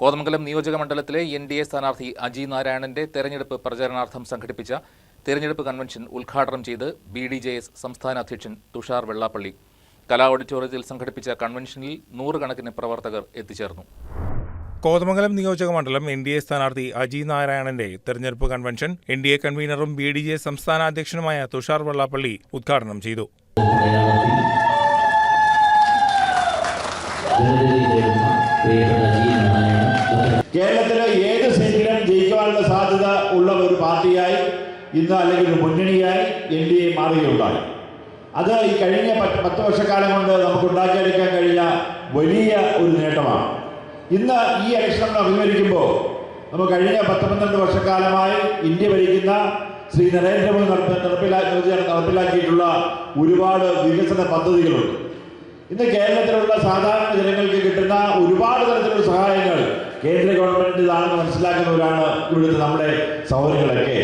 കോതമംഗലം നിയോജക മണ്ഡലത്തിലെ NDA സ്ഥാനാർത്ഥി അജി നാരായണന്റെ തെരഞ്ഞെടുപ്പ് പ്രചരണാർത്ഥം സംഘടിപ്പിച്ച തെരഞ്ഞെടുപ്പ് കൺവെൻഷൻ ഉദ്ഘാടനം ചെയ്ത് BDJS സംസ്ഥാന അധ്യക്ഷൻ തുഷാർ വെള്ളാപ്പള്ളി. കലാ ഓഡിറ്റോറിയത്തിൽ സംഘടിപ്പിച്ച കൺവെൻഷനിൽ 100 കണക്കിന് പ്രവർത്തകർ എത്തിച്ചേർന്നു. കോതമംഗലം നിയോജക മണ്ഡലം NDA സ്ഥാനാർത്ഥി അജി നാരായണന്റെ തെരഞ്ഞെടുപ്പ് കൺവെൻഷൻ NDA കൺവീനറും BDJS സംസ്ഥാന അധ്യക്ഷനുമായ തുഷാർ വെള്ളാപ്പള്ളി ഉദ്ഘാടനം ചെയ്തു. കേരളത്തിലെ ഏത് സീറ്റിലും ജയിക്കാനുള്ള സാധ്യത ഉള്ള ഒരു പാർട്ടിയായി ഇന്ന് അല്ലെങ്കിൽ ഒരു മുന്നണിയായി NDA മാറുകയുണ്ടായി. അത് ഈ കഴിഞ്ഞ 10 വർഷക്കാലം കൊണ്ട് നമുക്ക് ഉണ്ടാക്കിയെടുക്കാൻ കഴിഞ്ഞ വലിയ ഒരു നേട്ടമാണ്. ഇന്ന് ഈ ഇലക്ഷൻ നമ്മൾ അഭിമുഖീകരിക്കുമ്പോൾ നമുക്ക് കഴിഞ്ഞ 10-12 വർഷക്കാലമായി ഇന്ത്യ ഭരിക്കുന്ന ശ്രീ നരേന്ദ്രമോദി നടപ്പിലാക്കിയിട്ടുള്ള ഒരുപാട് വികസന പദ്ധതികളുണ്ട്. ഇന്ന് കേരളത്തിലുള്ള സാധാരണ ജനങ്ങൾക്ക് കിട്ടുന്ന ഒരുപാട് തരത്തിലുള്ള സഹായങ്ങൾ കേന്ദ്ര ഗവൺമെന്റിൻ്റെതാണെന്ന് മനസ്സിലാക്കുന്നവരാണ് ഇവിടുത്തെ നമ്മുടെ സഹോദരങ്ങളൊക്കെ.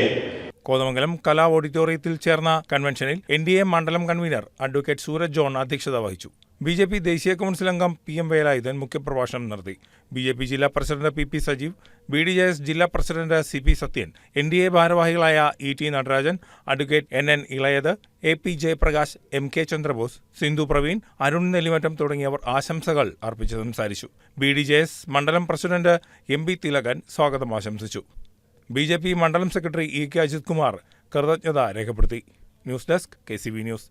കോതമംഗലം കലാ ഓഡിറ്റോറിയത്തിൽ ചേർന്ന കൺവെൻഷനിൽ NDA മണ്ഡലം കൺവീനർ അഡ്വക്കേറ്റ് സൂരജ് ജോൺ അധ്യക്ഷത വഹിച്ചു. BJP ദേശീയ കൗൺസിൽ അംഗം PM വേലായുധൻ മുഖ്യപ്രഭാഷണം നടത്തി. BJP ജില്ലാ പ്രസിഡന്റ് PP സജീവ്, BDJS ജില്ലാ പ്രസിഡന്റ് CP സത്യൻ, NDA ഭാരവാഹികളായ ET നടരാജൻ, അഡ്വക്കേറ്റ് NN ഇളയത്, AP ജയപ്രകാശ്, MK ചന്ദ്രബോസ്, സിന്ധു പ്രവീൺ, അരുൺ നെല്ലിമറ്റം തുടങ്ങിയവർ ആശംസകൾ അർപ്പിച്ച് സംസാരിച്ചു. BDJS മണ്ഡലം പ്രസിഡന്റ് MB തിലകൻ സ്വാഗതം ആശംസിച്ചു. BJP മണ്ഡലം സെക്രട്ടറി EK അജിത് കുമാർ കൃതജ്ഞത രേഖപ്പെടുത്തി. News desk KCB news.